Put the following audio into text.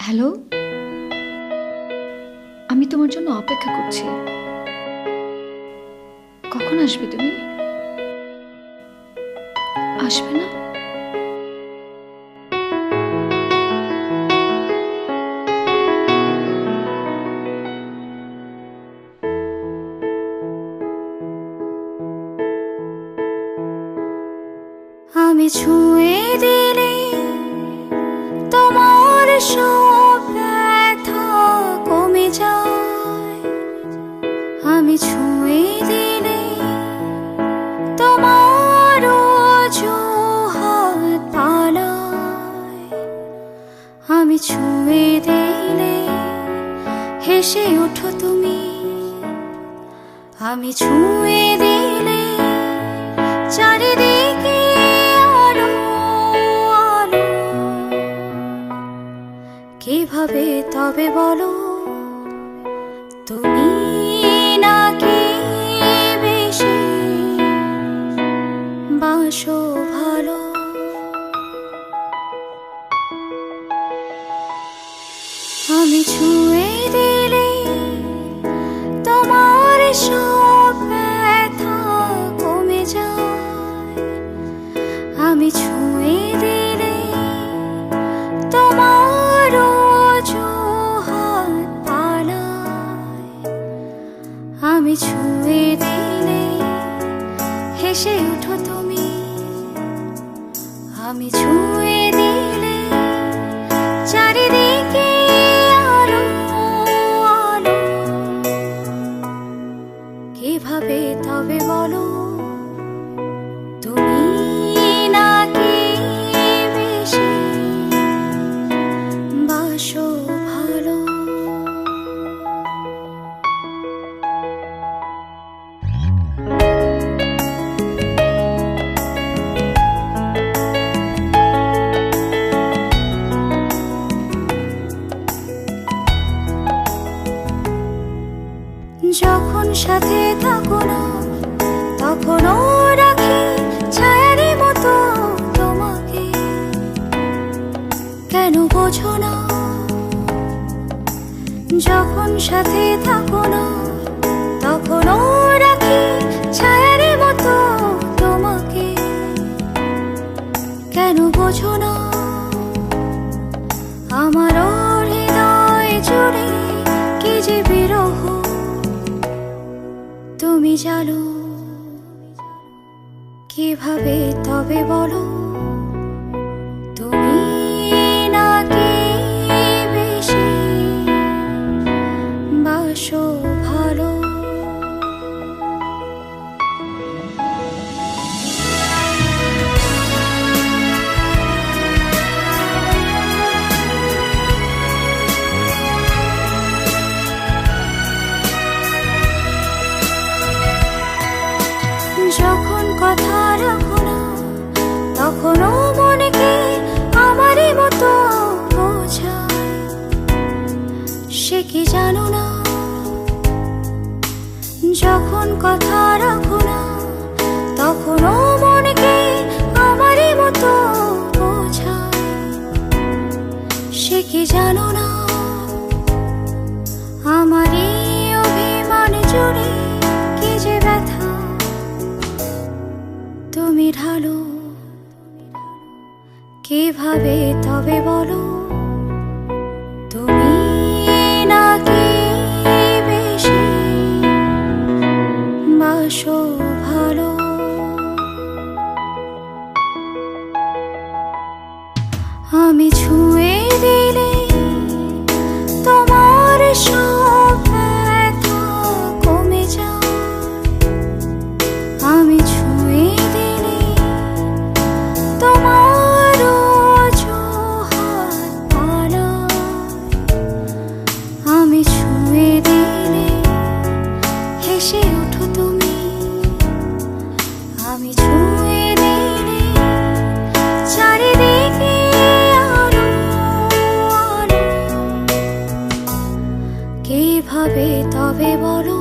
Hello, আমি তোমার জন্য অপেক্ষা করছি। কখন আসবে তুমি? আসবে না? আমি ছুঁয়ে দিলে তোমার সব ব্যথা কমে যায়। আমি ছুঁয়ে দিলে তোমার অজুহাত পালায়। আমি ছুঁয়ে দিলে হেসে ওঠো তুমি। আমি ছুঁয়ে দিলে চারিদিকে আলো আলো। কিভাবে তবে বলো, তুমি নাকি বেশি বাসো ভালো? আমি ছুঁয়ে দিলে তোমার সব ব্যথা কমে যায়। আমি ছুঁয়ে দিলে তোমার অজুহাত পালায়। আমি ছুঁয়ে দিলে হেসে ওঠো তুমি। আমি ছুঁয়ে দিলে চারিদিকে আলো আলো। কিভাবে তবে বলো, তুমি নাকি বেশি বাসো ভালো? যখন সাথে থাকো না তখনও রাখি ছায়ারি মতো তোমাকে। কেন বোঝো না? যখন সাথে থাকো না তখনও রাখি ছায়ারি মতো তোমাকে। কেন বোঝো না? আমার হৃদয় জুড়ে কি যে বিরহ তুমি জানো। কিভাবে তবে বলো, তুমি নাকি বেশি বাসো ভালো? যখন কথা রাখো না তখনও মনকে আমারই মতো বোঝায়। সে কি জানো না? যখন কথা রাখো না তখনও মনকে আমারই মতো বোঝায়। সে কি জানো না? আমারই অভিমান জুড়ে কি যে ব্যথা তুমি ঢালো। কিভাবে তবে বলো, তুমি নাকি বেশি বাসো ভালো? আমি ছুঁয়ে দিলে তোমার সব ব্যথা কমে যায়। আমি ছুঁয়ে দিলে তোমার অজুহাত পালায়। আমি ছুঁয়ে দিলে হেসে ওঠো তুমি। আমি ছুঁয়ে দিলে চারিদিকে আলো আলো। কিভাবে তবে বলো,